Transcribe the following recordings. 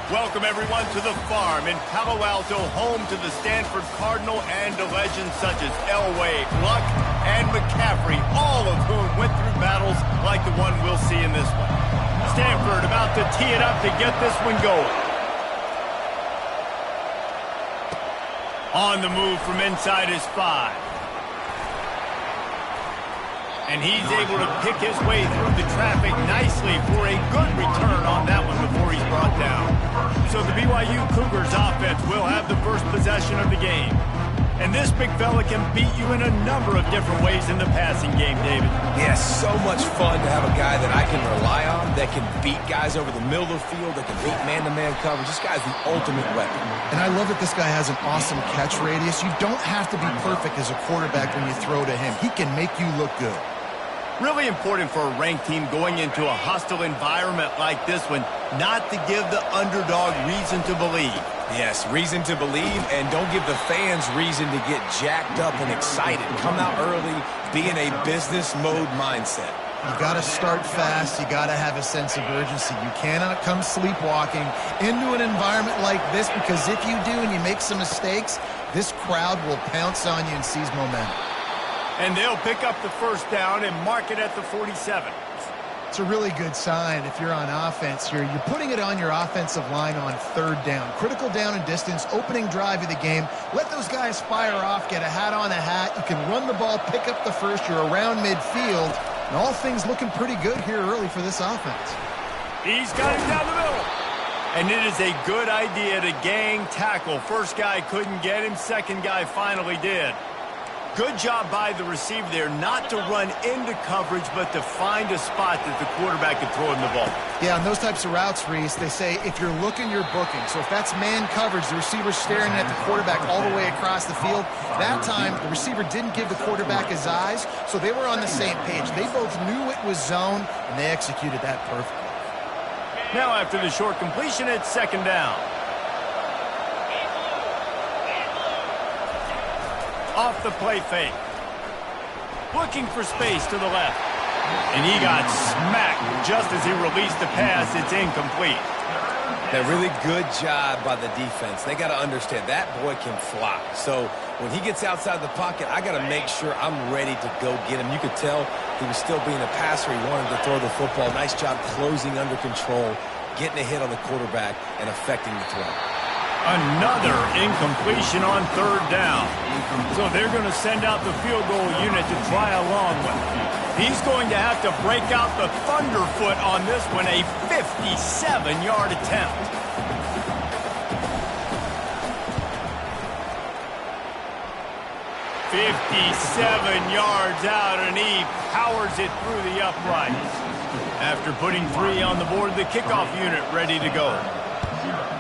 Welcome, everyone, to the farm in Palo Alto, home to the Stanford Cardinal and to legends such as Elway, Luck, and McCaffrey, all of whom went through battles like the one we'll see in this one. Stanford about to tee it up to get this one going. On the move from inside his 5. And he's able to pick his way through the traffic nicely for a good return on that one before he's brought down. So the BYU Cougars offense will have the first possession of the game. And this big fella can beat you in a number of different ways in the passing game, David. Yes, so much fun to have a guy that I can rely on, that can beat guys over the middle of the field, that can beat man-to-man coverage. This guy's the ultimate weapon. And I love that this guy has an awesome catch radius. You don't have to be perfect as a quarterback when you throw to him. He can make you look good. Really important for a ranked team going into a hostile environment like this one, not to give the underdog reason to believe. Yes, reason to believe, and don't give the fans reason to get jacked up and excited. Come out early, be in a business mode mindset. You got to start fast. You got to have a sense of urgency. You cannot come sleepwalking into an environment like this, because if you do and you make some mistakes, this crowd will pounce on you and seize momentum. And they'll pick up the first down and mark it at the 47. It's a really good sign if you're on offense here. You're putting it on your offensive line on third down. Critical down and distance, opening drive of the game. Let those guys fire off, get a hat on a hat. You can run the ball, pick up the first. You're around midfield. And all things looking pretty good here early for this offense. He's got it down the middle. And it is a good idea to gang tackle. First guy couldn't get him. Second guy finally did. Good job by the receiver there, not to run into coverage, but to find a spot that the quarterback could throw him the ball. Yeah, on those types of routes, Reese, they say if you're looking, you're booking. So if that's man coverage, the receiver's staring at the quarterback all the way across the field. That time, the receiver didn't give the quarterback his eyes, so they were on the same page. They both knew it was zone, and they executed that perfectly. Now after the short completion, it's second down. Off the play fake. Looking for space to the left. And he got smacked just as he released the pass. It's incomplete. A really good job by the defense. They got to understand that boy can fly. So when he gets outside the pocket, I got to make sure I'm ready to go get him. You could tell he was still being a passer. He wanted to throw the football. Nice job closing under control, getting a hit on the quarterback, and affecting the throw. Another incompletion on third down. So they're going to send out the field goal unit to try a long one. He's going to have to break out the thunderfoot on this one, a 57-yard attempt. "57 yards out, and he powers it through the uprights. After putting 3 on the board, the kickoff unit ready to go.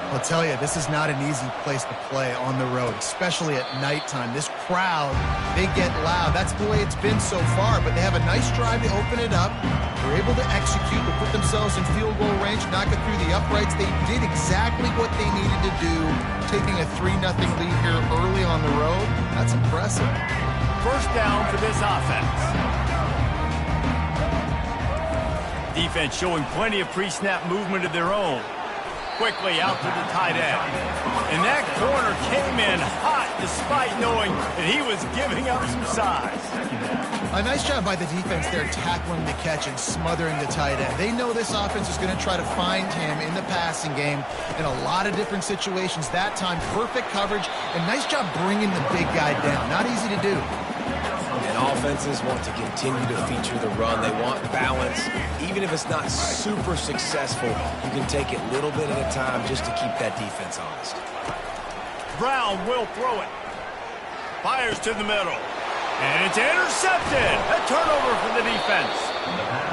I'll tell you, this is not an easy place to play on the road, especially at nighttime. This crowd, they get loud. That's the way it's been so far, but they have a nice drive to open it up. They're able to execute, to put themselves in field goal range, knock it through the uprights. They did exactly what they needed to do, taking a 3-0 lead here early on the road. That's impressive. First down for this offense. Defense showing plenty of pre-snap movement of their own. Quickly out to the tight end. And that corner came in hot despite knowing that he was giving up some size. A nice job by the defense there, tackling the catch and smothering the tight end. They know this offense is going to try to find him in the passing game in a lot of different situations. That time, perfect coverage, and nice job bringing the big guy down. Not easy to do. And offenses want to continue to feature the run. They want balance. Even if it's not super successful, you can take it little bit at a time just to keep that defense honest. Brown will throw it. Fires to the middle. And it's intercepted. A turnover for the defense.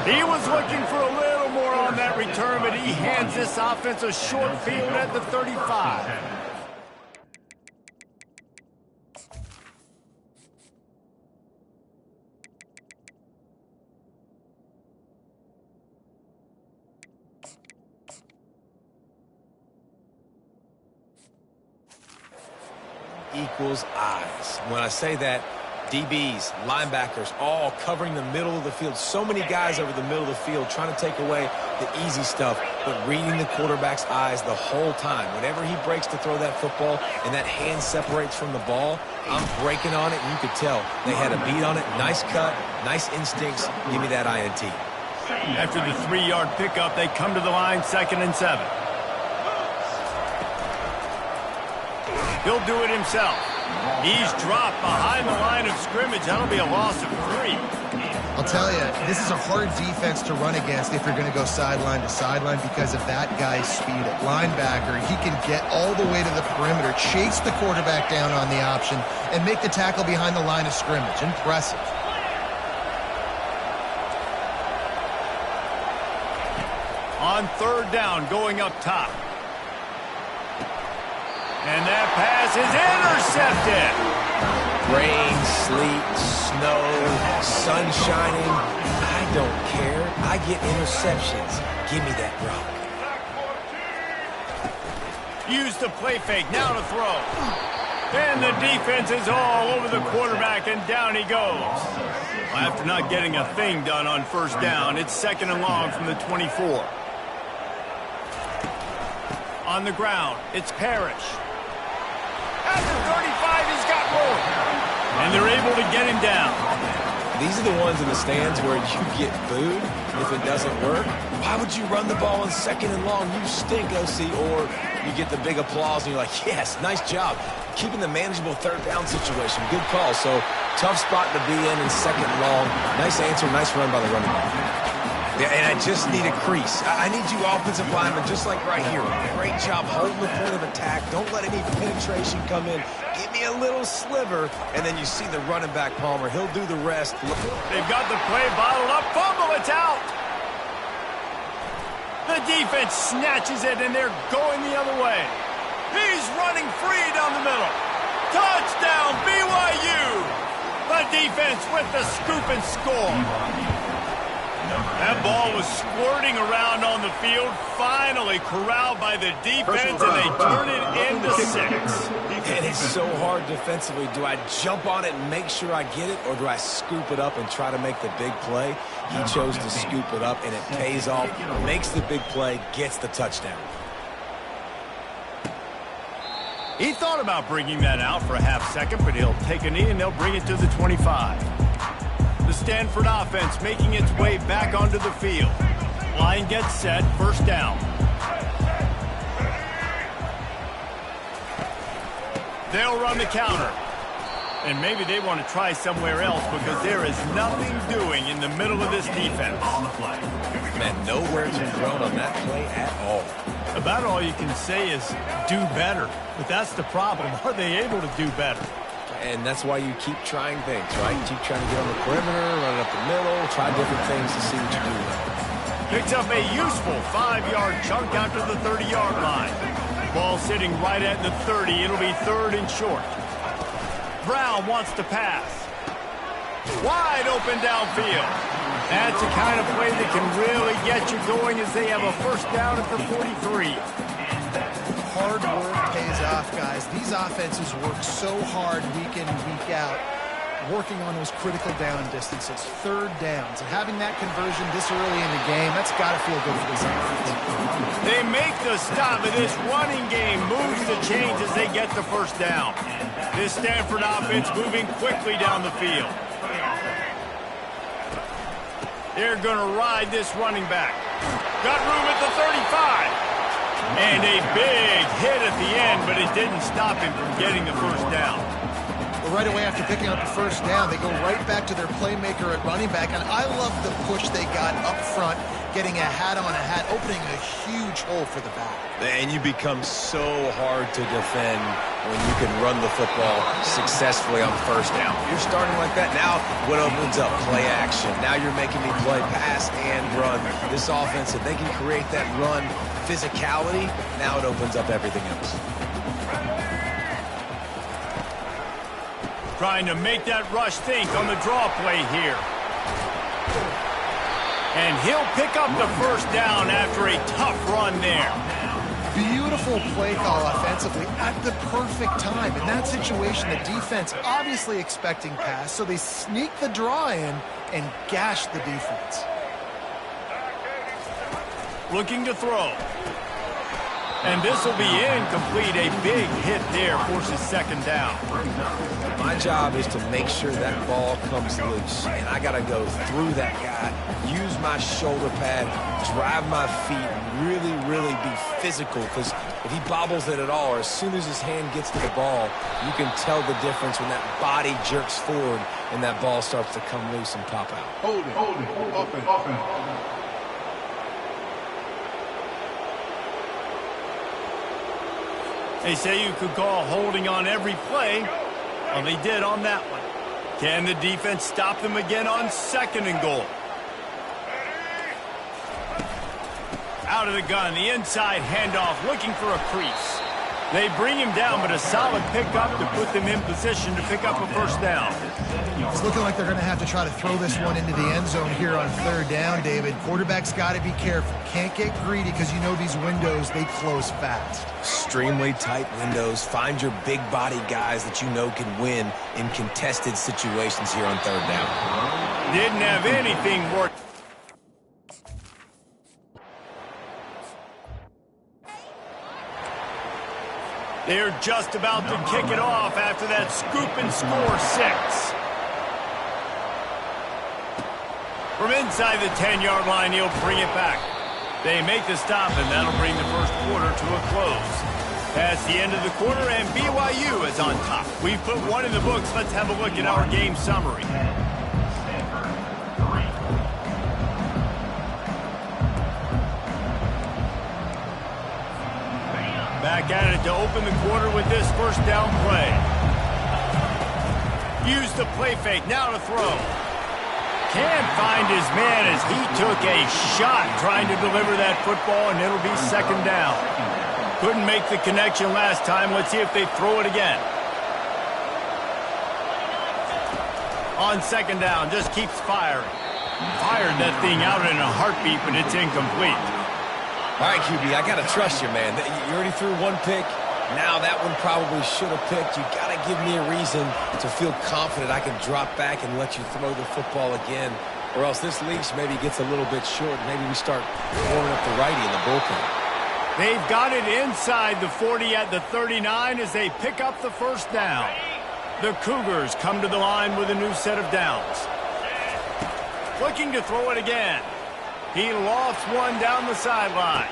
He was looking for a little more on that return, but he hands this offense a short field at the 35. Equals eyes. When I say that, DBs, linebackers, all covering the middle of the field. So many guys over the middle of the field trying to take away the easy stuff, but reading the quarterback's eyes the whole time. Whenever he breaks to throw that football and that hand separates from the ball, I'm breaking on it, and you could tell they had a beat on it. Nice cut, nice instincts. Give me that INT. After the 3-yard pickup, they come to the line, 2nd and 7. He'll do it himself. He's dropped behind the line of scrimmage. That'll be a loss of 3. I'll tell you, this is a hard defense to run against if you're going to go sideline to sideline because of that guy's speed at linebacker. He can get all the way to the perimeter, chase the quarterback down on the option, and make the tackle behind the line of scrimmage. Impressive. On 3rd down, going up top. And that pass is intercepted. Rain, sleet, snow, sun shining. I don't care. I get interceptions. Give me that rock. Use the play fake. Now to throw. And the defense is all over the quarterback, and down he goes. After not getting a thing done on 1st down, it's 2nd and long from the 24. On the ground, it's Parrish. At the 35, he's got room. And they're able to get him down. These are the ones in the stands where you get booed if it doesn't work. Why would you run the ball on 2nd and long? You stink, OC. Or you get the big applause and you're like, yes, nice job. Keeping the manageable 3rd down situation. Good call. So tough spot to be in 2nd and long. Nice answer, nice run by the running back. Yeah, and I just need a crease. I need you offensive linemen, just like right here. Great job holding the point of attack. Don't let any penetration come in. Give me a little sliver, and then you see the running back, Palmer. He'll do the rest. They've got the play bottled up. Fumble, it's out. The defense snatches it, and they're going the other way. He's running free down the middle. Touchdown, BYU. The defense with the scoop and score. That ball was squirting around on the field, finally corralled by the defense, and they turn it into 6. And it's so hard defensively. Do I jump on it and make sure I get it, or do I scoop it up and try to make the big play? He chose to scoop it up, and it pays off, makes the big play, gets the touchdown. He thought about bringing that out for a half second, but he'll take a knee, and they'll bring it to the 25. The Stanford offense making its way back onto the field. Line gets set, 1st down. They'll run the counter. And maybe they want to try somewhere else because there is nothing doing in the middle of this defense. Man, nowhere to throw on that play at all. About all you can say is do better. But that's the problem. Are they able to do better? And that's why you keep trying things, right? Keep trying to get on the perimeter, run it up the middle, try different things to see what you do. Picks up a useful 5-yard chunk out to the 30-yard line. Ball sitting right at the 30. It'll be 3rd and short. Brown wants to pass. Wide open downfield. That's the kind of play that can really get you going as they have a 1st down at the 43. Hard work pays off, guys. These offenses work so hard week in and week out, working on those critical down distances, 3rd downs. And having that conversion this early in the game, that's got to feel good for this offense. They make the stop, and this running game moves the chains as they get the 1st down. This Stanford offense moving quickly down the field. They're going to ride this running back. Got room at the 35. And a big hit at the end, but it didn't stop him from getting the 1st down. Well, right away after picking up the 1st down, they go right back to their playmaker at running back. And I love the push they got up front, getting a hat on a hat, opening a huge hole for the back. And you become so hard to defend when you can run the football successfully on 1st down. You're starting like that. Now what opens up? Play action. Now you're making me play pass and run. This offense, if they can create that run physicality, now it opens up everything else. Trying to make that rush think on the draw play here. And he'll pick up the 1st down after a tough run there. Beautiful play call offensively at the perfect time. In that situation, the defense obviously expecting pass, so they sneak the draw in and gash the defense. Looking to throw. And this will be incomplete. A big hit there forces second down. My job is to make sure that ball comes loose. And I got to go through that guy, use my shoulder pad, drive my feet, really be physical. Because if he bobbles it at all, or as soon as his hand gets to the ball, you can tell the difference when that body jerks forward and that ball starts to come loose and pop out. Hold it, open. They say you could call holding on every play. Well, they did on that one. Can the defense stop them again on second and goal? Out of the gun, the inside handoff, looking for a crease. They bring him down, but a solid pickup to put them in position to pick up a first down. It's looking like they're going to have to try to throw this one into the end zone here on third down, David. Quarterback's got to be careful. Can't get greedy because you know these windows, they close fast. Extremely tight windows. Find your big body guys that you know can win in contested situations here on third down. Didn't have anything work. They're just about to kick it off after that scoop and score 6. From inside the 10-yard line, he'll bring it back. They make the stop, and that'll bring the first quarter to a close. Past the end of the quarter, and BYU is on top. We've put one in the books. Let's have a look at our game summary. Back at it to open the quarter with this first down play. Use the play fake, now to throw. Can't find his man as he took a shot trying to deliver that football, and it'll be second down. Couldn't make the connection last time. Let's see if they throw it again. On second down, just keeps firing. Fired that thing out in a heartbeat, but it's incomplete. All right, QB, I got to trust you, man. You already threw one pick. Now that one probably should have picked. You got to give me a reason to feel confident I can drop back and let you throw the football again. Or else this leash maybe gets a little bit short. Maybe we start warming up the righty in the bullpen. They've got it inside the 40 at the 39 as they pick up the first down. The Cougars come to the line with a new set of downs. Looking to throw it again. He lofts one down the sideline.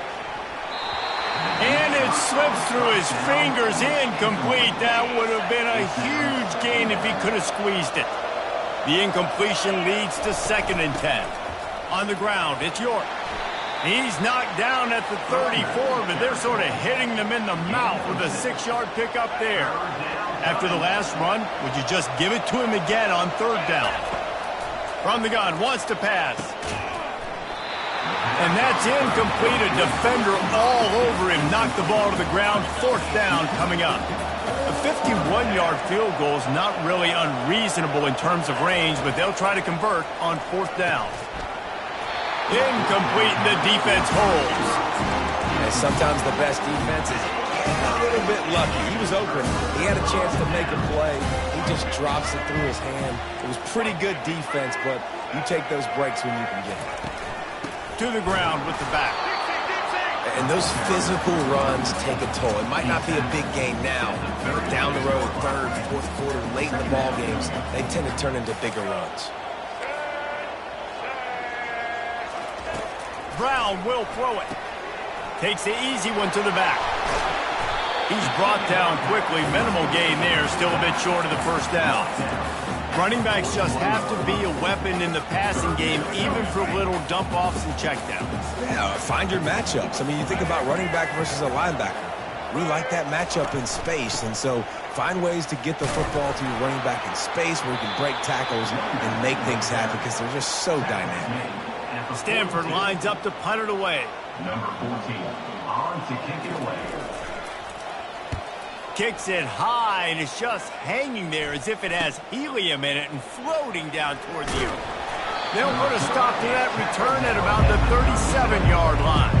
And it slips through his fingers, incomplete. That would have been a huge gain if he could have squeezed it. The incompletion leads to second and 10. On the ground, it's York. He's knocked down at the 34, but they're sort of hitting them in the mouth with a 6-yard pickup there. After the last run, would you just give it to him again on third down? From the gun, wants to pass. And that's incomplete. A defender all over him. Knocked the ball to the ground. Fourth down coming up. A 51-yard field goal is not really unreasonable in terms of range, but they'll try to convert on fourth down. Incomplete. The defense holds. And sometimes the best defense is a little bit lucky. He was open. He had a chance to make a play. He just drops it through his hand. It was pretty good defense, but you take those breaks when you can get it. To the ground with the back. And those physical runs take a toll. It might not be a big game now, but down the road, third, fourth quarter, late in the ball games, they tend to turn into bigger runs. Brown will throw it. Takes the easy one to the back. He's brought down quickly. Minimal gain there. Still a bit short of the first down. Running backs just have to be a weapon in the passing game, even for little dump-offs and checkdowns. Yeah, find your matchups. I mean, you think about running back versus a linebacker. We like that matchup in space, and so find ways to get the football to your running back in space where you can break tackles and make things happen because they're just so dynamic. Stanford lines up to punt it away. Number 14, on to kick it away. Kicks it high, and it's just hanging there as if it has helium in it and floating down toward the earth. They'll put a stop to that return at about the 37-yard line.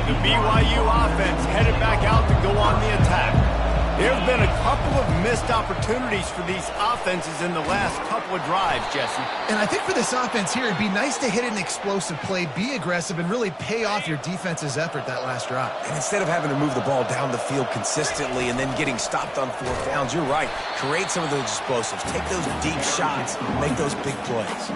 The BYU offense headed back out to go on the attack. There have been a couple of missed opportunities for these offenses in the last couple of drives, Jesse. And I think for this offense here, it'd be nice to hit an explosive play, be aggressive, and really pay off your defense's effort that last drive. And instead of having to move the ball down the field consistently and then getting stopped on fourth downs, you're right. Create some of those explosives. Take those deep shots. Make those big plays.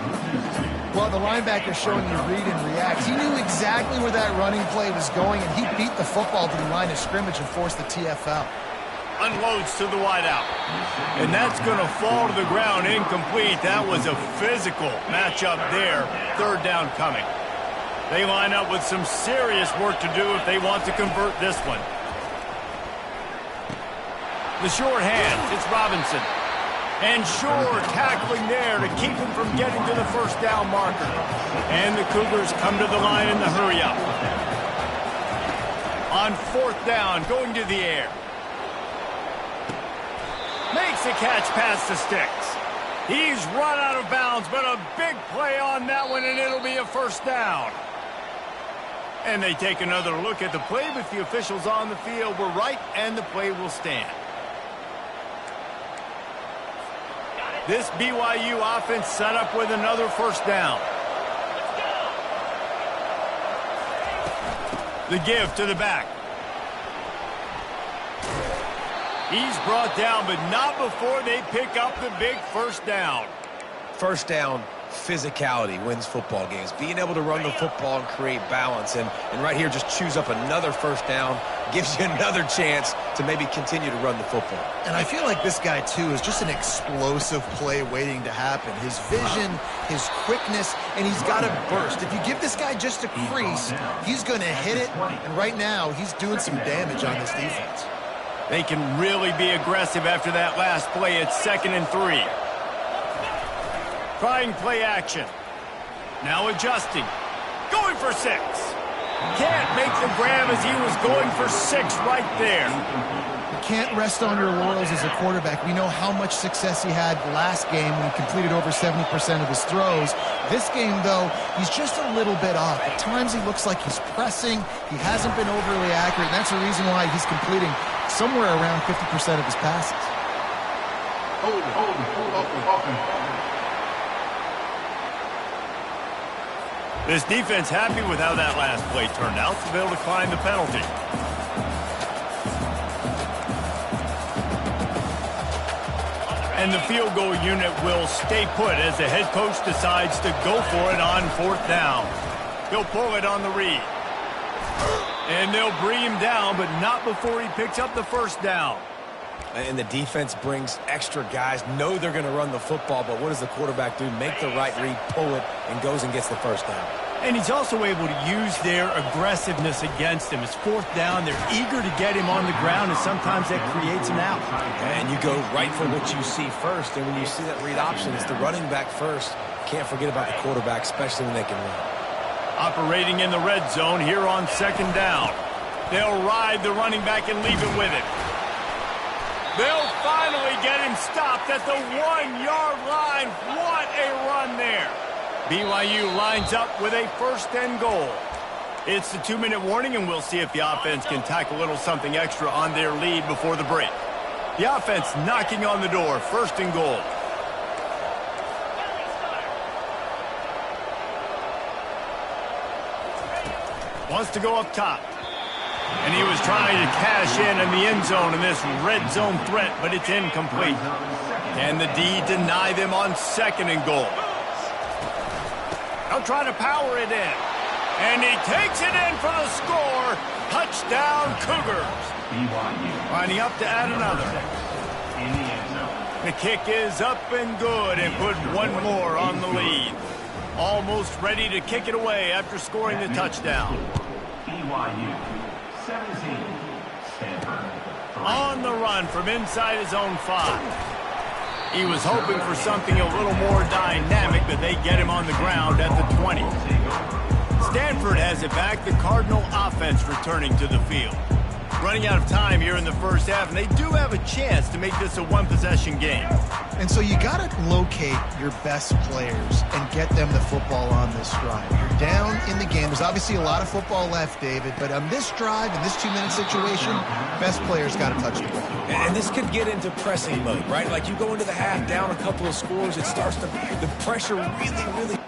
Well, the linebacker's showing you read and react. He knew exactly where that running play was going, and he beat the football to the line of scrimmage and forced the TFL. Unloads to the wideout. And that's going to fall to the ground incomplete. That was a physical matchup there. Third down coming. They line up with some serious work to do if they want to convert this one. The short hand, it's Robinson. And Shore tackling there to keep him from getting to the first down marker. And the Cougars come to the line in the hurry-up. On fourth down, going to the air. Makes a catch past the sticks. He's run out of bounds, but a big play on that one, and it'll be a first down. And they take another look at the play, but the officials on the field were right, and the play will stand. This BYU offense set up with another first down. The give to the back. He's brought down, but not before they pick up the big first down. First down, physicality wins football games. Being able to run the football and create balance. And right here, just choose up another first down. Gives you another chance to maybe continue to run the football. And I feel like this guy, too, is just an explosive play waiting to happen. His vision, his quickness, and he's got a burst. If you give this guy just a crease, he's going to hit it. And right now, he's doing some damage on this defense. They can really be aggressive after that last play. It's 2nd and 3. Trying play action. Now adjusting. Going for 6. Can't make the grab as he was going for 6 right there. You can't rest on your laurels as a quarterback. We know how much success he had last game when he completed over 70% of his throws. This game, though, he's just a little bit off. At times he looks like he's pressing. He hasn't been overly accurate, and that's the reason why he's completing somewhere around 50% of his passes. Hold it. This defense happy with how that last play turned out to be able to find the penalty. And the field goal unit will stay put as the head coach decides to go for it on fourth down. He'll pull it on the read. And they'll bring him down, but not before he picks up the first down. And the defense brings extra guys, know they're going to run the football, but what does the quarterback do? Make the right read, pull it, and goes and gets the first down. And he's also able to use their aggressiveness against him. It's fourth down. They're eager to get him on the ground, and sometimes that creates an out. And you go right for what you see first, and when you see that read option, it's the running back first. Can't forget about the quarterback, especially when they can run. Operating in the red zone here on 2nd down. They'll ride the running back and leave it with him. They'll finally get him stopped at the 1-yard line. What a run there. BYU lines up with a 1st and goal. It's the 2-minute warning, and we'll see if the offense can tack a little something extra on their lead before the break. The offense knocking on the door, 1st and goal. Wants to go up top. And he was trying to cash in the end zone in this red zone threat, but it's incomplete. And the D deny them on 2nd and goal. They'll try to power it in. And he takes it in for the score. Touchdown, Cougars. Lining up to add another. The kick is up and good and put one more on the lead. Almost ready to kick it away after scoring the touchdown. BYU 17. Stanford 3. On the run from inside his own 5. He was hoping for something a little more dynamic, but they get him on the ground at the 20. Stanford has it back, the Cardinal offense returning to the field. running out of time here in the first half, and they do have a chance to make this a one-possession game. And so you got to locate your best players and get them the football on this drive. You're down in the game. There's obviously a lot of football left, David, but on this drive, in this 2-minute situation, best players got to touch the ball. And this could get into pressing mode, right? Like you go into the half down a couple of scores, it starts to, the pressure really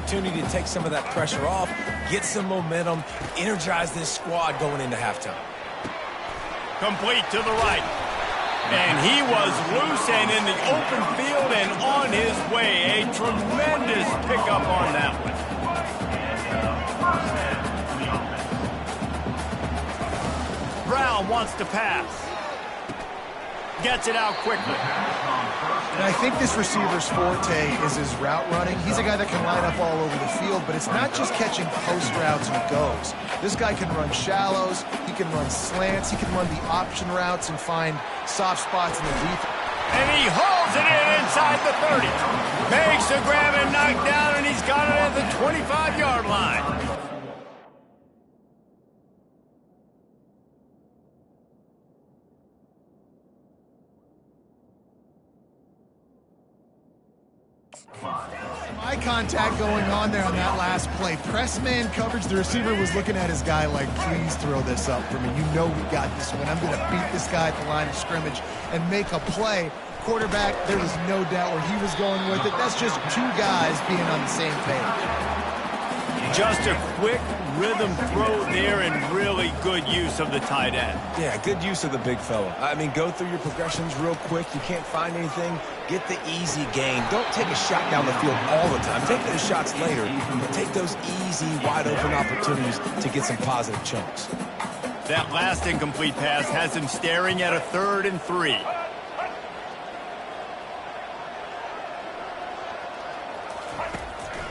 opportunity to take some of that pressure off, get some momentum, energize this squad going into halftime. Complete to the right. And he was loose and in the open field and on his way. A tremendous pickup on that one. Brown wants to pass. Gets it out quickly. And I think this receiver's forte is his route running. He's a guy that can line up all over the field, but it's not just catching post routes and goes. This guy can run shallows, he can run slants, he can run the option routes and find soft spots in the defense. And he hauls it in inside the 30. Makes the grab and knock down, and he's got it at the 25-yard line. Eye contact going on there on that last play. Press man coverage. The receiver was looking at his guy like, please throw this up for me. You know we got this one. I'm going to beat this guy at the line of scrimmage and make a play. Quarterback, there was no doubt where he was going with it. That's just two guys being on the same page. Just a quick rhythm throw there and really good use of the tight end. Yeah, good use of the big fella. I mean, go through your progressions real quick. You can't find anything. Get the easy gain. Don't take a shot down the field all the time. Take those shots later, but take those easy, wide-open opportunities to get some positive chunks. That last incomplete pass has him staring at a 3rd and 3.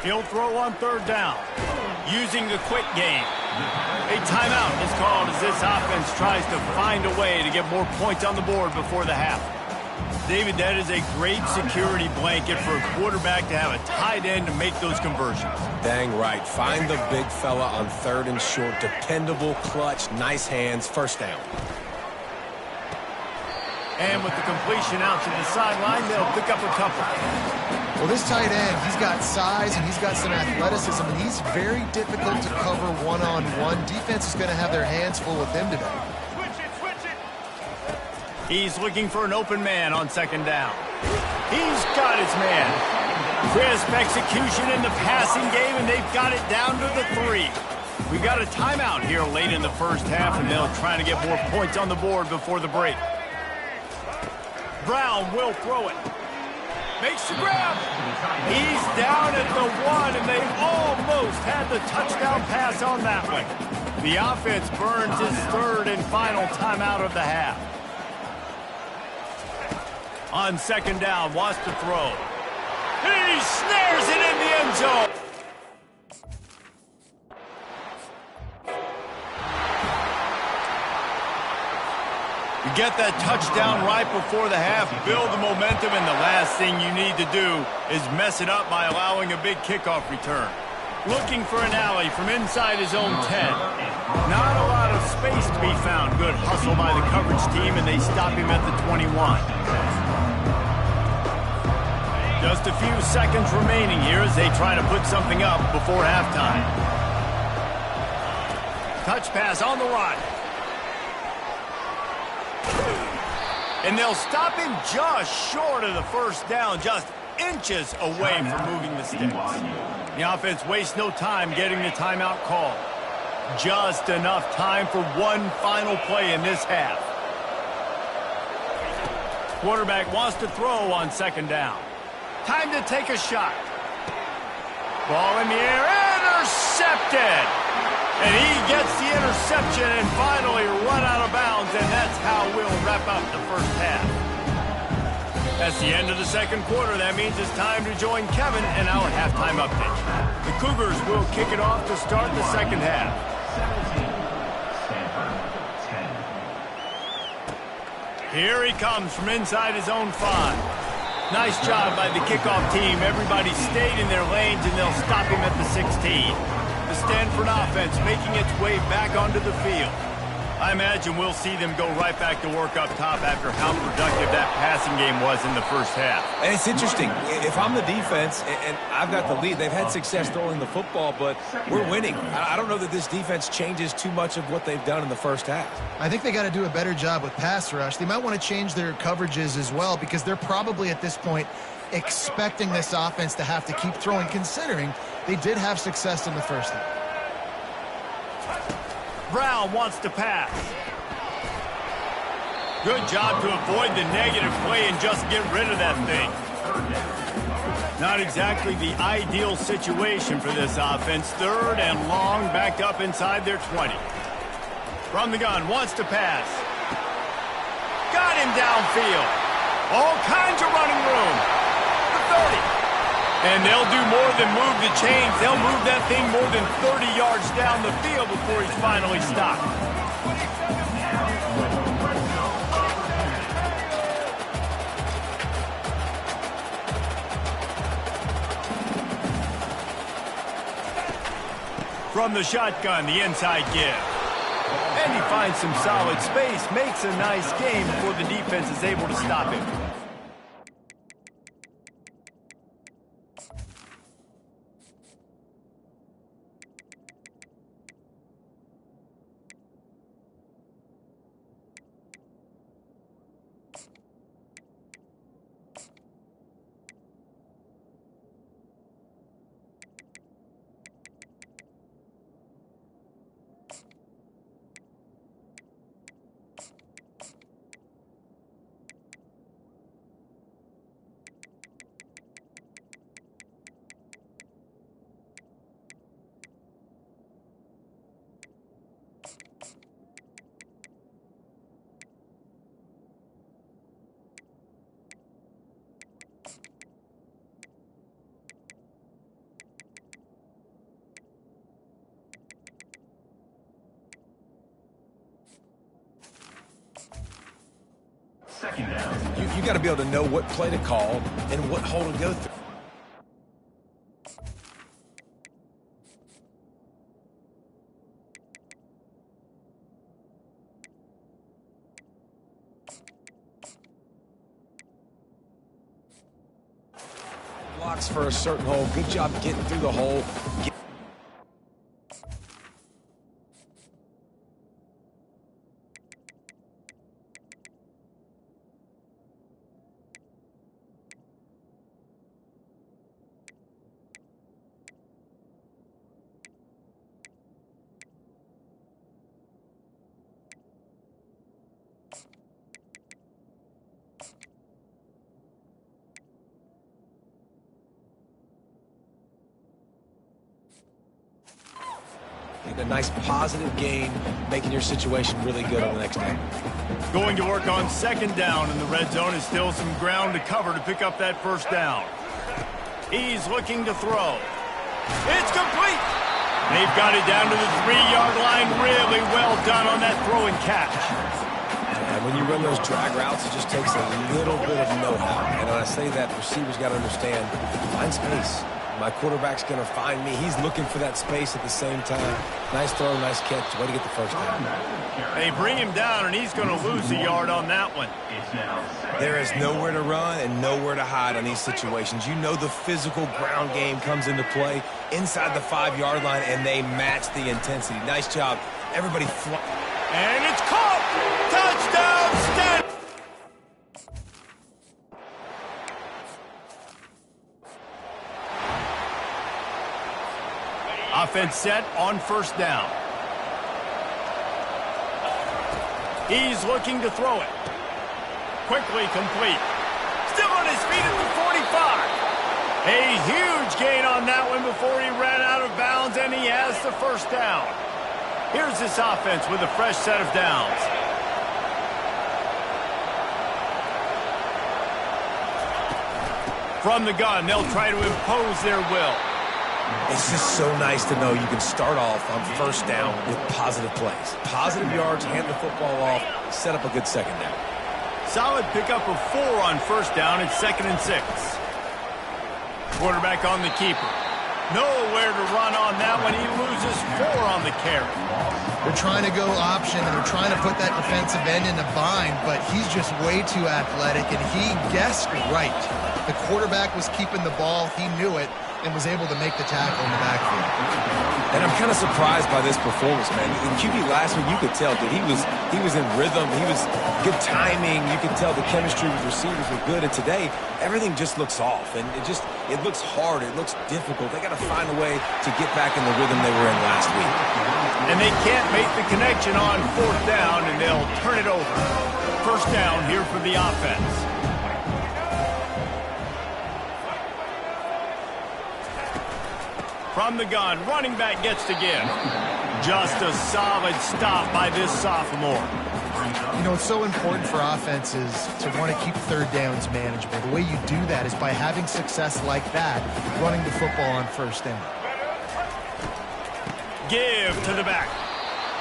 He'll throw on 3rd down, using the quick game. A timeout is called as this offense tries to find a way to get more points on the board before the half. David, that is a great security blanket for a quarterback to have a tight end to make those conversions. Dang right. Find the big fella on 3rd and short. Dependable, clutch, nice hands, 1st down. And with the completion out to the sideline, they'll pick up a couple. Well, this tight end, he's got size and he's got some athleticism, and he's very difficult to cover one-on-one. Defense is going to have their hands full with him today. He's looking for an open man on 2nd down. He's got his man. Crisp execution in the passing game, and they've got it down to the 3. We got a timeout here late in the first half, and they'll try to get more points on the board before the break. Brown will throw it. Makes the grab. He's down at the 1, and they almost had the touchdown pass on that one. The offense burns his 3rd and final timeout of the half. On 2nd down, wants to throw. He snares it in the end zone. You get that touchdown right before the half, build the momentum, and the last thing you need to do is mess it up by allowing a big kickoff return. Looking for an alley from inside his own 10. Not a lot of space to be found. Good hustle by the coverage team, and they stop him at the 21. Just a few seconds remaining here as they try to put something up before halftime. Touch pass on the run. And they'll stop him just short of the 1st down, just inches away from moving the sticks. The offense wastes no time getting the timeout called. Just enough time for one final play in this half. Quarterback wants to throw on 2nd down. Time to take a shot. Ball in the air, intercepted. And he gets the interception and finally run out of bounds, and that's how we'll wrap up the first half. That's the end of the second quarter. That means it's time to join Kevin in our halftime update. The Cougars will kick it off to start the second half. 17, Stanford 10. Here he comes from inside his own 5. Nice job by the kickoff team. Everybody stayed in their lanes, and they'll stop him at the 16. The Stanford offense making its way back onto the field. I imagine we'll see them go right back to work up top after how productive that passing game was in the first half. And it's interesting. If I'm the defense and I've got the lead, they've had success throwing the football, but we're winning. I don't know that this defense changes too much of what they've done in the first half. I think they got to do a better job with pass rush. They might want to change their coverages as well because they're probably at this point expecting this offense to have to keep throwing, considering they did have success in the first half. Brown wants to pass. Good job to avoid the negative play and just get rid of that thing. Not exactly the ideal situation for this offense. 3rd and long, backed up inside their 20. From the gun, wants to pass. Got him downfield. All kinds of running room. The 30. And they'll do more than move the chains. They'll move that thing more than 30 yards down the field before he's finally stopped. From the shotgun, the inside give. And he finds some solid space, makes a nice game before the defense is able to stop him. Second down. You got to be able to know what play to call and what hole to go through. Blocks for a certain hole. Good job getting through the hole. A nice positive gain, making your situation really good on the next day. Going to work on second down in the red zone is still some ground to cover to pick up that first down. He's looking to throw. It's complete. They've got it down to the 3-yard line. Really well done on that throw and catch. And when you run those drag routes, it just takes a little bit of know-how. And when I say that, receivers got to understand, find space. My quarterback's going to find me. He's looking for that space at the same time. Nice throw, nice catch. Way to get the first down. They bring him down, and he's going to lose a yard on that one. There is nowhere to run and nowhere to hide on these situations. You know the physical ground game comes into play inside the 5-yard line, and they match the intensity. Nice job. Everybody and it's caught! Touchdown, Stanford! Offense set on first down. He's looking to throw it. Quickly complete. Still on his feet at the 45. A huge gain on that one before he ran out of bounds, and he has the first down. Here's this offense with a fresh set of downs. From the gun, they'll try to impose their will. It's just so nice to know you can start off on first down with positive plays. Positive yards, hand the football off, set up a good second down. Solid pickup of 4 on first down and 2nd and 6. Quarterback on the keeper. Nowhere to run on that one. He loses 4 on the carry. They're trying to go option, and they're trying to put that defensive end in a bind, but he's just way too athletic, and he guessed right. The quarterback was keeping the ball. He knew it and was able to make the tackle in the backfield. And I'm kind of surprised by this performance, man. In QB last week, you could tell that he was in rhythm. He was good timing. You could tell the chemistry with receivers were good. And today, everything just looks off. And it looks hard. It looks difficult. They got to find a way to get back in the rhythm they were in last week. And they can't make the connection on 4th down, and they'll turn it over. First down here for the offense. From the gun, running back gets to give. Just a solid stop by this sophomore. You know, it's so important for offenses to want to keep 3rd downs manageable. The way you do that is by having success like that, running the football on first down. Give to the back.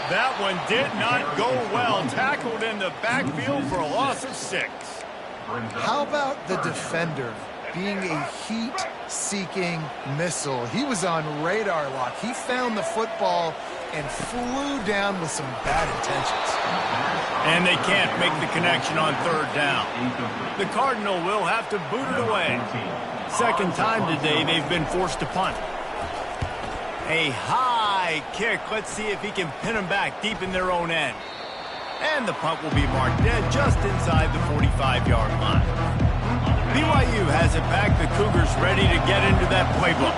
That one did not go well. Tackled in the backfield for a loss of 6. How about the defender being a heat-seeking missile? He was on radar lock. He found the football and flew down with some bad intentions. And they can't make the connection on 3rd down. The Cardinal will have to boot it away. 2nd time today they've been forced to punt. A high kick. Let's see if he can pin them back deep in their own end. And the punt will be marked dead just inside the 45-yard line. BYU has it back. The Cougars ready to get into that playbook.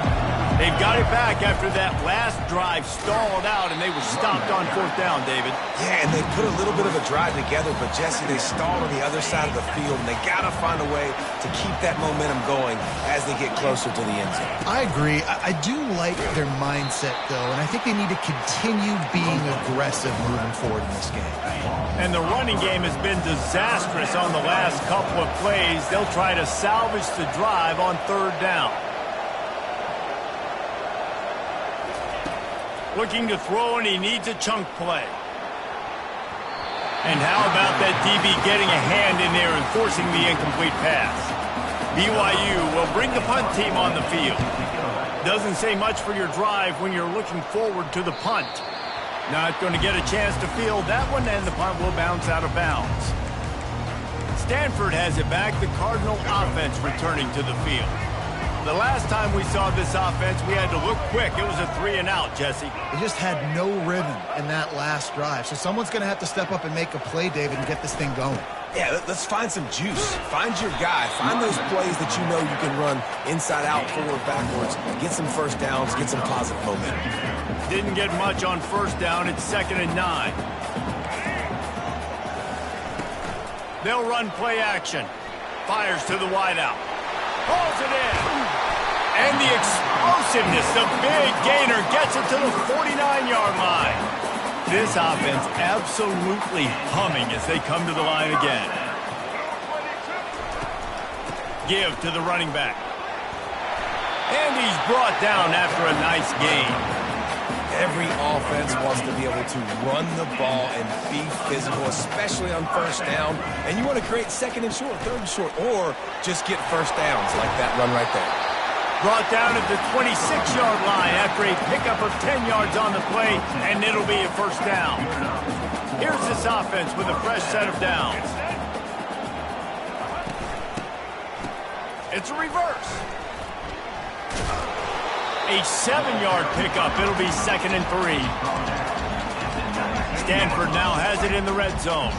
They've got it back after that last drive stalled out, and they were stopped on 4th down, David. Yeah, and they put a little bit of a drive together, but, Jesse, they stalled on the other side of the field, and they got to find a way to keep that momentum going as they get closer to the end zone. I agree. I do like their mindset, though, and I think they need to continue being aggressive moving forward in this game. And the running game has been disastrous on the last couple of plays. They'll try to salvage the drive on 3rd down. Looking to throw, and he needs a chunk play. And how about that DB getting a hand in there and forcing the incomplete pass? BYU will bring the punt team on the field. Doesn't say much for your drive when you're looking forward to the punt. Not going to get a chance to field that one, and the punt will bounce out of bounds. Stanford has it back. The Cardinal offense returning to the field. The last time we saw this offense, we had to look quick. It was a 3-and-out, Jesse. They just had no rhythm in that last drive. So someone's going to have to step up and make a play, David, and get this thing going. Yeah, let's find some juice. Find your guy. Find those plays that you know you can run inside out, forward, backwards. Get some first downs. Get some positive momentum. Didn't get much on 1st down. It's 2nd and 9. They'll run play action. Fires to the wideout. Pulls it in. And the explosiveness, the big gainer, gets it to the 49-yard line. This offense absolutely humming as they come to the line again. Give to the running back. And he's brought down after a nice gain. Every offense wants to be able to run the ball and be physical, especially on 1st down. And you want to create 2nd and short, 3rd and short, or just get first downs like that run right there. Brought down at the 26-yard line after a pickup of 10 yards on the play, and it'll be a first down. Here's this offense with a fresh set of downs. It's a reverse. A 7-yard pickup. It'll be 2nd and 3. Stanford now has it in the red zone.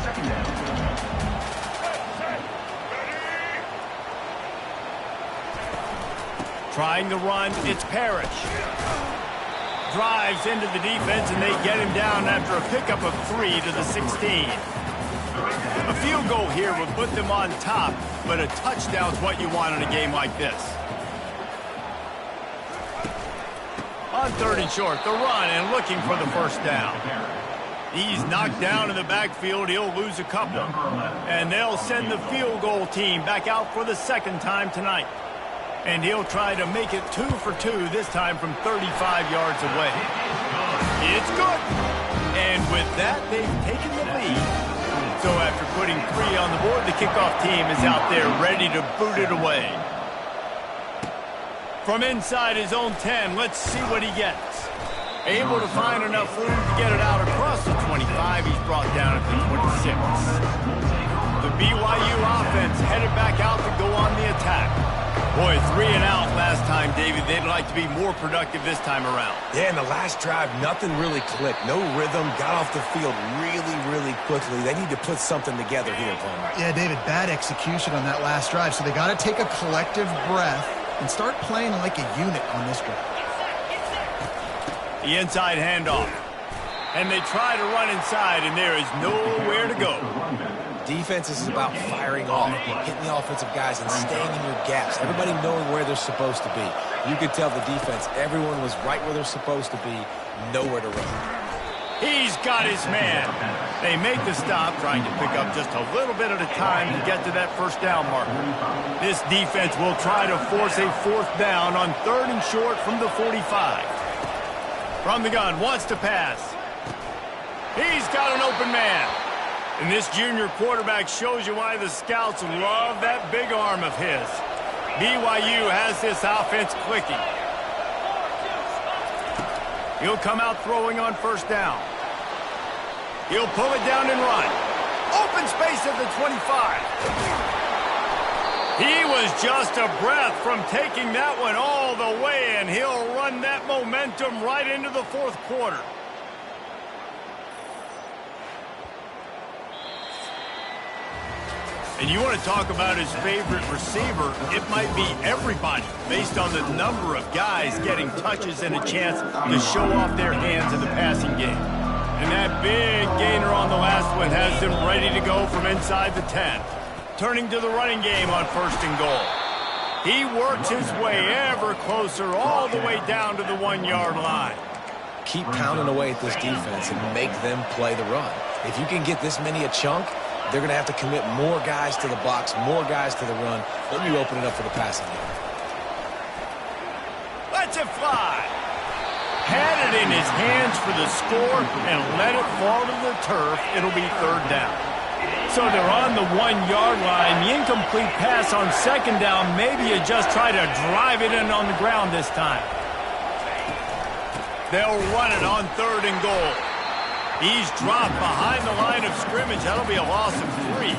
Trying to run, it's Parrish. Drives into the defense, and they get him down after a pickup of 3 to the 16. A field goal here would put them on top, but a touchdown's what you want in a game like this. On 3rd and short, the run and looking for the first down. He's knocked down in the backfield. He'll lose a couple. And they'll send the field goal team back out for the second time tonight. And he'll try to make it 2 for 2, this time from 35 yards away. It's good. And with that, they've taken the lead. So after putting 3 on the board, the kickoff team is out there ready to boot it away. From inside his own 10, let's see what he gets. Able to find enough room to get it out across the 25. He's brought down at the 26. The BYU offense headed back out to go on the attack. Boy, 3 and out last time, David. They'd like to be more productive this time around. Yeah, in the last drive, nothing really clicked. No rhythm, got off the field really quickly. They need to put something together here, Palmer. Yeah, David, bad execution on that last drive. So they got to take a collective breath and start playing like a unit on this drive. The inside handoff. And they try to run inside, and there is nowhere to go. Defense is about firing off, hitting the offensive guys, and staying in your gaps. Everybody knowing where they're supposed to be. You could tell the defense, everyone was right where they're supposed to be, nowhere to run. He's got his man. They make the stop, trying to pick up just a little bit at a time to get to that first down marker. This defense will try to force a 4th down on 3rd and short from the 45. From the gun, wants to pass. He's got an open man. And this junior quarterback shows you why the scouts love that big arm of his. BYU has this offense clicking. He'll come out throwing on 1st down. He'll pull it down and run. Open space at the 25. He was just a breath from taking that one all the way, and he'll run that momentum right into the 4th quarter. And you want to talk about his favorite receiver, it might be everybody, based on the number of guys getting touches and a chance to show off their hands in the passing game. And that big gainer on the last one has them ready to go from inside the 10. Turning to the running game on 1st and goal. He works his way ever closer all the way down to the 1-yard line. Keep pounding away at this defense and make them play the run. If you can get this many a chunk, they're going to have to commit more guys to the box, more guys to the run. Then you open it up for the passing game. Let's it fly. Had it in his hands for the score and let it fall to the turf. It'll be 3rd down. So they're on the 1-yard line. The incomplete pass on 2nd down. Maybe you just try to drive it in on the ground this time. They'll run it on 3rd and goal. He's dropped behind the line of scrimmage. That'll be a loss of 3.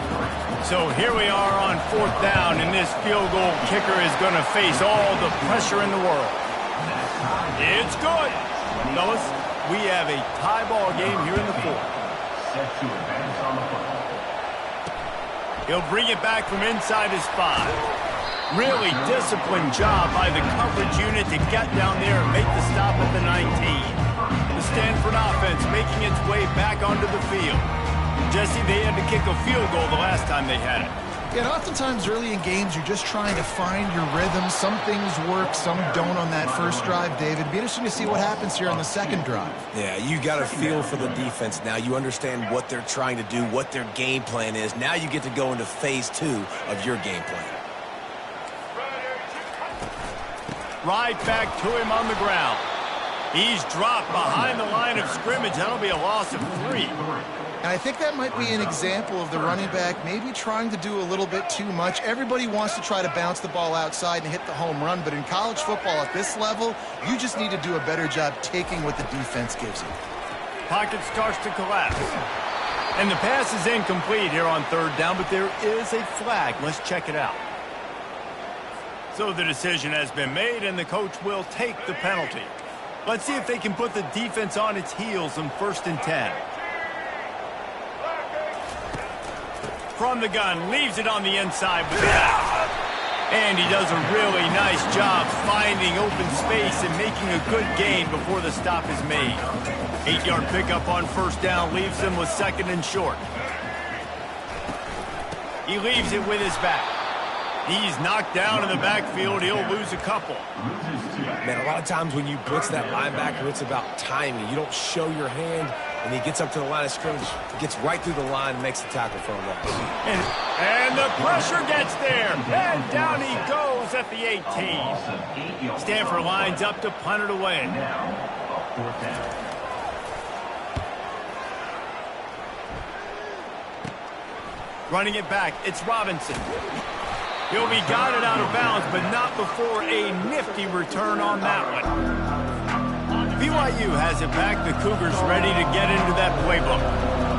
So here we are on 4th down, and this field goal kicker is going to face all the pressure in the world. It's good. Fellas, we have a tie ball game here in the 4th. He'll bring it back from inside his 5. Really disciplined job by the coverage unit to get down there and make the stop at the 19. The Stanford offense making its way back onto the field. Jesse, they had to kick a field goal the last time they had it. Yeah, and oftentimes early in games, you're just trying to find your rhythm. Some things work, some don't on that first drive, David. It'd be interesting to see what happens here on the 2nd drive. Yeah, you got a feel for the defense now. You understand what they're trying to do, what their game plan is. Now you get to go into phase 2 of your game plan. Right back to him on the ground. He's dropped behind the line of scrimmage. That'll be a loss of 3. And I think that might be an example of the running back maybe trying to do a little bit too much. Everybody wants to try to bounce the ball outside and hit the home run, but in college football at this level, you just need to do a better job taking what the defense gives you. Pocket starts to collapse. And the pass is incomplete here on 3rd down, but there is a flag. Let's check it out. So the decision has been made, and the coach will take the penalty. Let's see if they can put the defense on its heels on 1st and 10. From the gun, leaves it on the inside with it out. And he does a really nice job finding open space and making a good gain before the stop is made. 8-yard pickup on 1st down leaves him with 2nd and short. He leaves it with his back. He's knocked down in the backfield. He'll lose a couple. Man, a lot of times when you blitz that linebacker, it's about timing. You don't show your hand, and he gets up to the line of scrimmage, gets right through the line, and makes the tackle for a loss. And the pressure gets there. And down he goes at the 18. Stanford lines up to punt it away. Now, fourth down. Running it back, it's Robinson. He'll be guided out of bounds, but not before a nifty return on that one. BYU has it back. The Cougars ready to get into that playbook.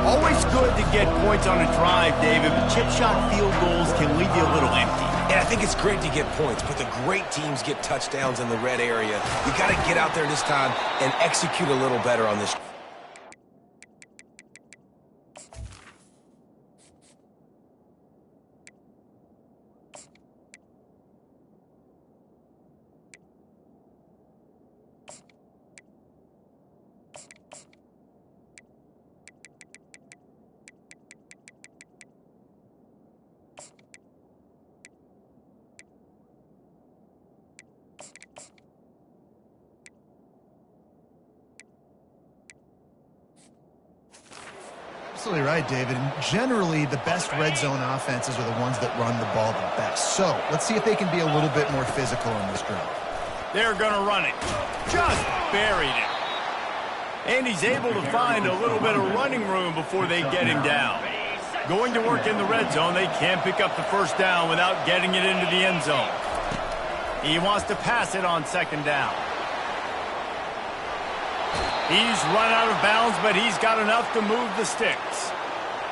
Always good to get points on a drive, David, but chip shot field goals can leave you a little empty. And I think it's great to get points, but the great teams get touchdowns in the red area. You got to get out there this time and execute a little better on this. Absolutely right, David. And generally, the best red zone offenses are the ones that run the ball the best. So let's see if they can be a little bit more physical in this drive. They're going to run it. Just buried it. And he's able to find a little bit of running room before they get him down. Going to work in the red zone, they can't pick up the first down without getting it into the end zone. He wants to pass it on second down. He's run out of bounds, but he's got enough to move the sticks.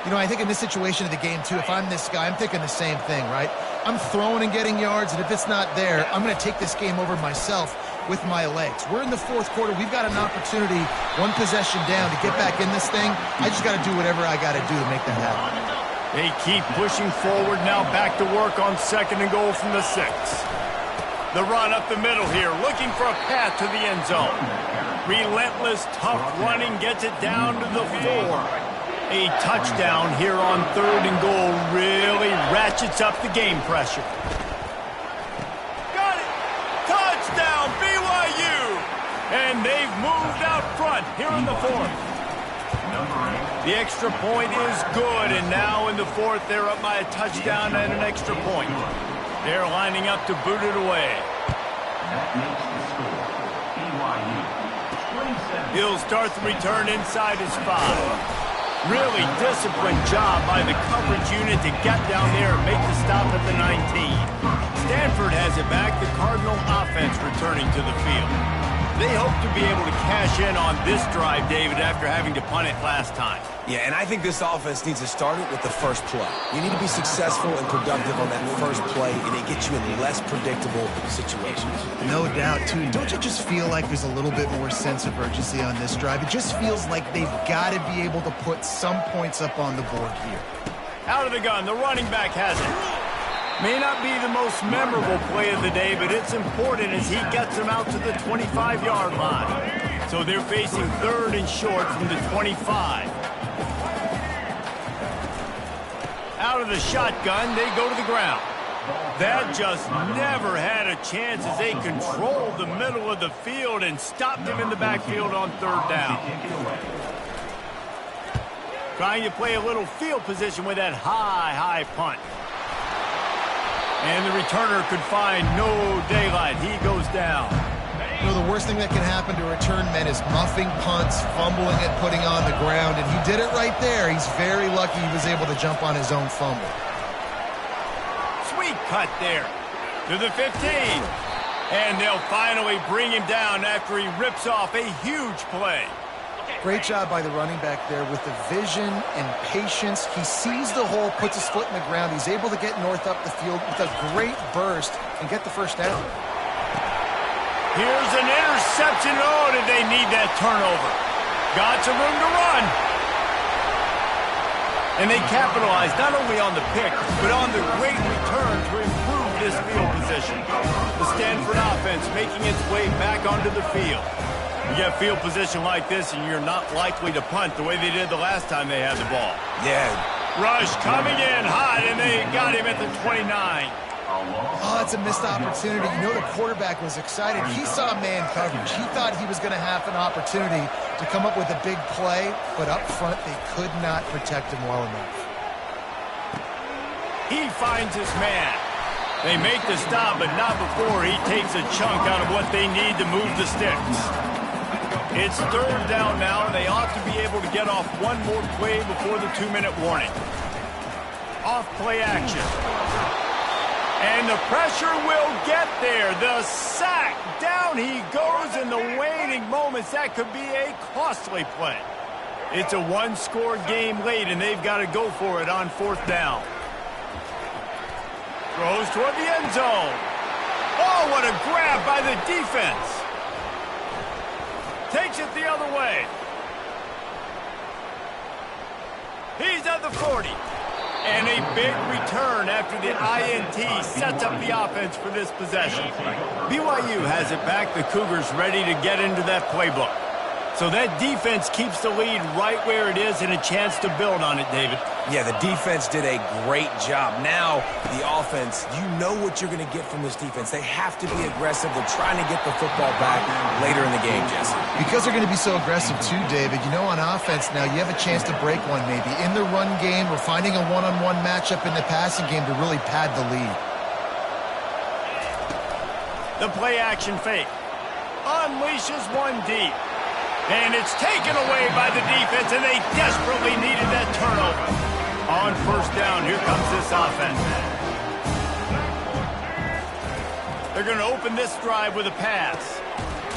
You know, I think in this situation of the game, too, if I'm this guy, I'm thinking the same thing, right? I'm throwing and getting yards, and if it's not there, I'm going to take this game over myself with my legs. We're in the fourth quarter. We've got an opportunity, one possession down, to get back in this thing. I just got to do whatever I got to do to make that happen. They keep pushing forward now, back to work on second and goal from the 6. The run up the middle here, looking for a path to the end zone. Relentless, tough running gets it down to the 4. A touchdown here on third and goal really ratchets up the game pressure. Got it! Touchdown, BYU! And they've moved out front here in the 4th. The extra point is good, and now in the 4th, they're up by a touchdown and an extra point. They're lining up to boot it away. That makes the score. BYU 27. He'll start the return inside his 5. Really disciplined job by the coverage unit to get down there and make the stop at the 19. Stanford has it back. The Cardinal offense returning to the field. They hope to be able to cash in on this drive, David, after having to punt it last time. Yeah, and I think this offense needs to start it with the first play. You need to be successful and productive on that first play, and it gets you in less predictable situations. No doubt, too. Don't you just feel like there's a little bit more sense of urgency on this drive? It just feels like they've got to be able to put some points up on the board here. Out of the gun, the running back has it. May not be the most memorable play of the day, but it's important as he gets them out to the 25-yard line. So they're facing third and short from the 25. Out of the shotgun, they go to the ground. That just never had a chance as they controlled the middle of the field and stopped him in the backfield on third down. Trying to play a little field position with that high punt. And the returner could find no daylight. He goes down. You know, the worst thing that can happen to return men is muffing punts, fumbling it, putting on the ground, and he did it right there. He's very lucky he was able to jump on his own fumble. Sweet cut there to the 15. And they'll finally bring him down after he rips off a huge play. Great job by the running back there with the vision and patience. He sees the hole, puts his foot in the ground. He's able to get north up the field with a great burst and get the first down. Here's an interception. Oh, did they need that turnover? Got some room to run. And they capitalized not only on the pick, but on the great return to improve this field position. The Stanford offense making its way back onto the field. You get field position like this, and you're not likely to punt the way they did the last time they had the ball. Yeah. Rush coming in hot, and they got him at the 29. Oh, that's a missed opportunity. You know the quarterback was excited. He saw man coverage. He thought he was going to have an opportunity to come up with a big play, but up front they could not protect him well enough. He finds his man. They make the stop, but not before he takes a chunk out of what they need to move the sticks. It's third down now, and they ought to be able to get off one more play before the 2-minute warning. Off play action. And the pressure will get there. The sack. Down he goes in the waning moments. That could be a costly play. It's a one-score game late, and they've got to go for it on fourth down. Throws toward the end zone. Oh, what a grab by the defense. Takes it the other way. He's at the 40. And a big return after the INT sets up the offense for this possession. BYU has it back. The Cougars ready to get into that playbook. So that defense keeps the lead right where it is and a chance to build on it, David. Yeah, the defense did a great job. Now, the offense, you know what you're going to get from this defense. They have to be aggressive. They're trying to get the football back later in the game, Jesse. Because they're going to be so aggressive too, David, you know on offense now you have a chance to break one maybe. In the run game or finding a one-on-one matchup in the passing game to really pad the lead. The play action fake. Unleashes one deep. And it's taken away by the defense, and they desperately needed that turnover. On first down, here comes this offense. They're going to open this drive with a pass.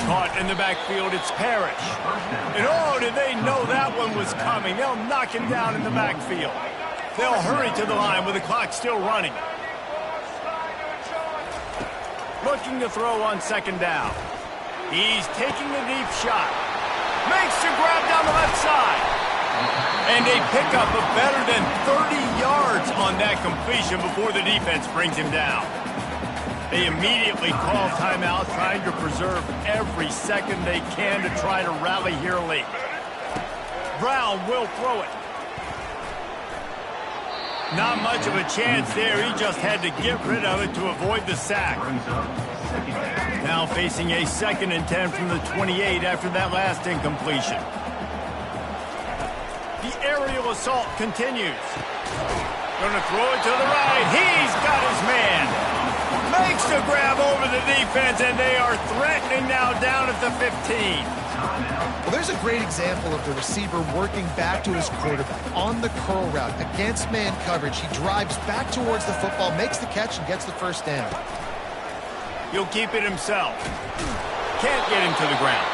Caught in the backfield, it's Parrish. And oh, did they know that one was coming. They'll knock him down in the backfield. They'll hurry to the line with the clock still running. Looking to throw on second down. He's taking a deep shot. Makes the grab down the left side. And a pickup of better than 30 yards on that completion before the defense brings him down. They immediately call timeout, trying to preserve every second they can to try to rally here late. Brown will throw it. Not much of a chance there. He just had to get rid of it to avoid the sack. Now facing a 2nd and 10 from the 28 after that last incompletion. The aerial assault continues. Gonna throw it to the right. He's got his man. Makes the grab over the defense, and they are threatening now down at the 15. Well, there's a great example of the receiver working back to his quarterback on the curl route against man coverage. He drives back towards the football, makes the catch, and gets the first down. He'll keep it himself. Can't get him to the ground.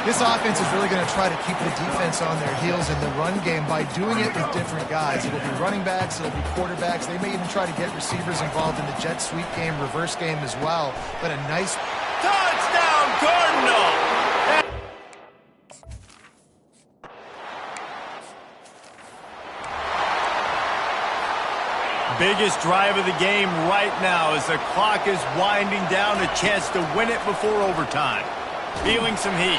This offense is really going to try to keep the defense on their heels in the run game by doing it with different guys. It'll be running backs, it'll be quarterbacks. They may even try to get receivers involved in the jet sweep game, reverse game as well. But a nice touchdown, Cardinal! Biggest drive of the game right now as the clock is winding down, a chance to win it before overtime. Feeling some heat.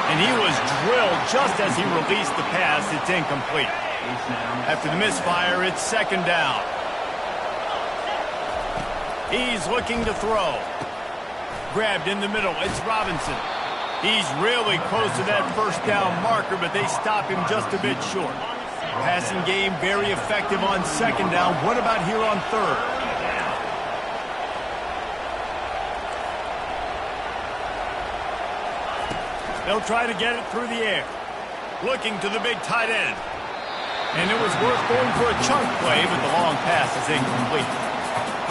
And he was drilled just as he released the pass. It's incomplete. After the misfire, it's 2nd down. He's looking to throw. Grabbed in the middle. It's Robinson. He's really close to that first down marker, but they stop him just a bit short. Passing game very effective on 2nd down. What about here on 3rd? They'll try to get it through the air. Looking to the big tight end. And it was worth going for a chunk play, but the long pass is incomplete.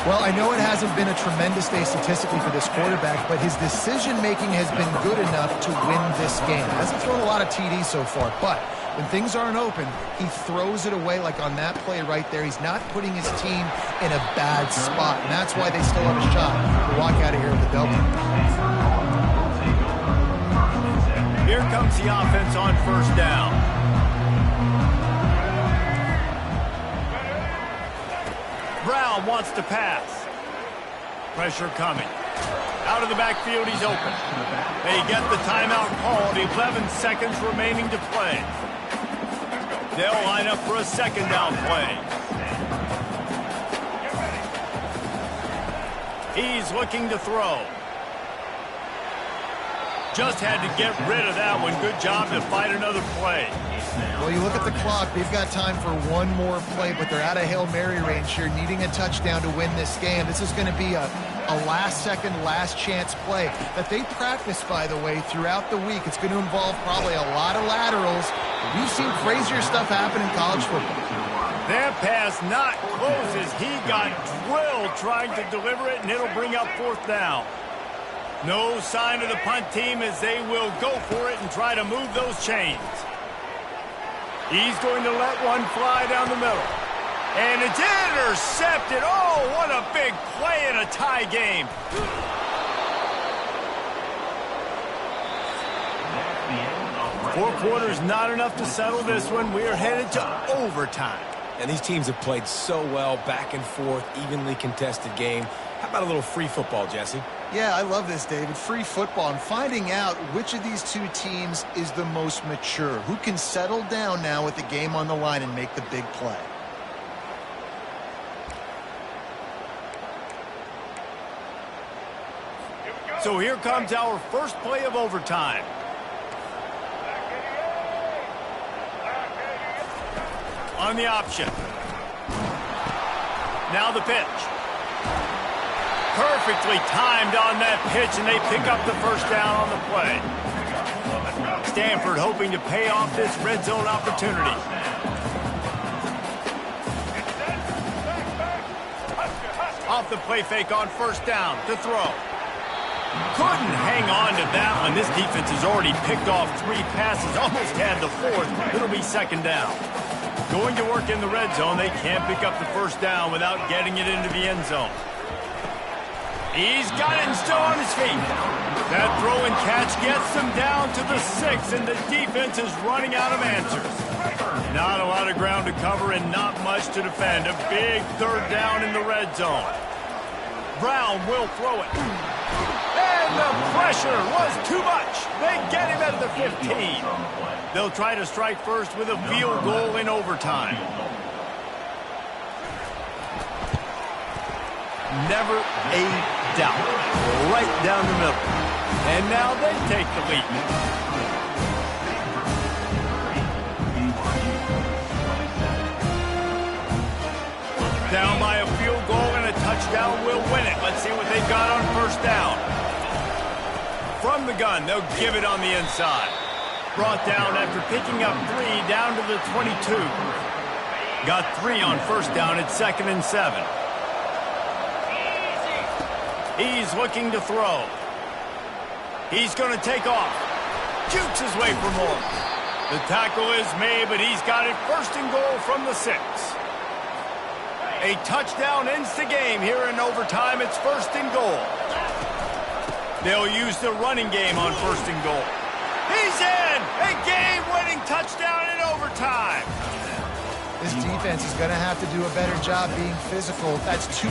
Well, I know it hasn't been a tremendous day statistically for this quarterback, but his decision-making has been good enough to win this game. Hasn't thrown a lot of TDs so far, but when things aren't open, he throws it away like on that play right there. He's not putting his team in a bad spot, and that's why they still have a shot to walk out of here with a W. Here comes the offense on first down. Brown wants to pass. Pressure coming. Out of the backfield, he's open. They get the timeout called. 11 seconds remaining to play. They'll line up for a 2nd down play. He's looking to throw. Just had to get rid of that one. Good job to fight another play. Well, you look at the clock. They've got time for one more play, but they're out of Hail Mary range here, needing a touchdown to win this game. This is going to be a last-second, last-chance play that they practice, by the way, throughout the week. It's going to involve probably a lot of laterals. We've seen crazier stuff happen in college football. That pass not close as he got drilled trying to deliver it, and it'll bring up 4th down. No sign of the punt team as they will go for it and try to move those chains. He's going to let one fly down the middle. And it's intercepted. Oh, what a big play in a tie game. Four quarters not enough to settle this one. We are headed to overtime. And these teams have played so well, back and forth, evenly contested game. How about a little free football, Jesse? Yeah, I love this, David. Free football. I'm finding out which of these two teams is the most mature, who can settle down now with the game on the line and make the big play. So here comes our first play of overtime. On the option. Now the pitch. Perfectly timed on that pitch, and they pick up the first down on the play. Stanford hoping to pay off this red zone opportunity. Off the play fake on 1st down to throw. Couldn't hang on to that one. This defense has already picked off 3 passes, almost had the 4th. It'll be 2nd down. Going to work in the red zone, they can't pick up the 1st down without getting it into the end zone. He's got it and still on his feet. That throw and catch gets them down to the 6, and the defense is running out of answers. Not a lot of ground to cover and not much to defend. A big 3rd down in the red zone. Brown will throw it. And the pressure was too much. They get him at the 15. They'll try to strike first with a field goal in overtime. Never a doubt. Right down the middle. And now they take the lead. Down by a field goal and a touchdown will win it. Let's see what they've got on 1st down. From the gun, they'll give it on the inside. Brought down after picking up 3 down to the 22. Got 3 on 1st down at 2nd and 7. He's looking to throw. He's going to take off. Jukes his way for more. The tackle is made, but he's got it 1st and goal from the 6. A touchdown ends the game here in overtime. It's 1st and goal. They'll use the running game on 1st and goal. He's in! A game-winning touchdown in overtime. This defense is going to have to do a better job being physical. That's 2.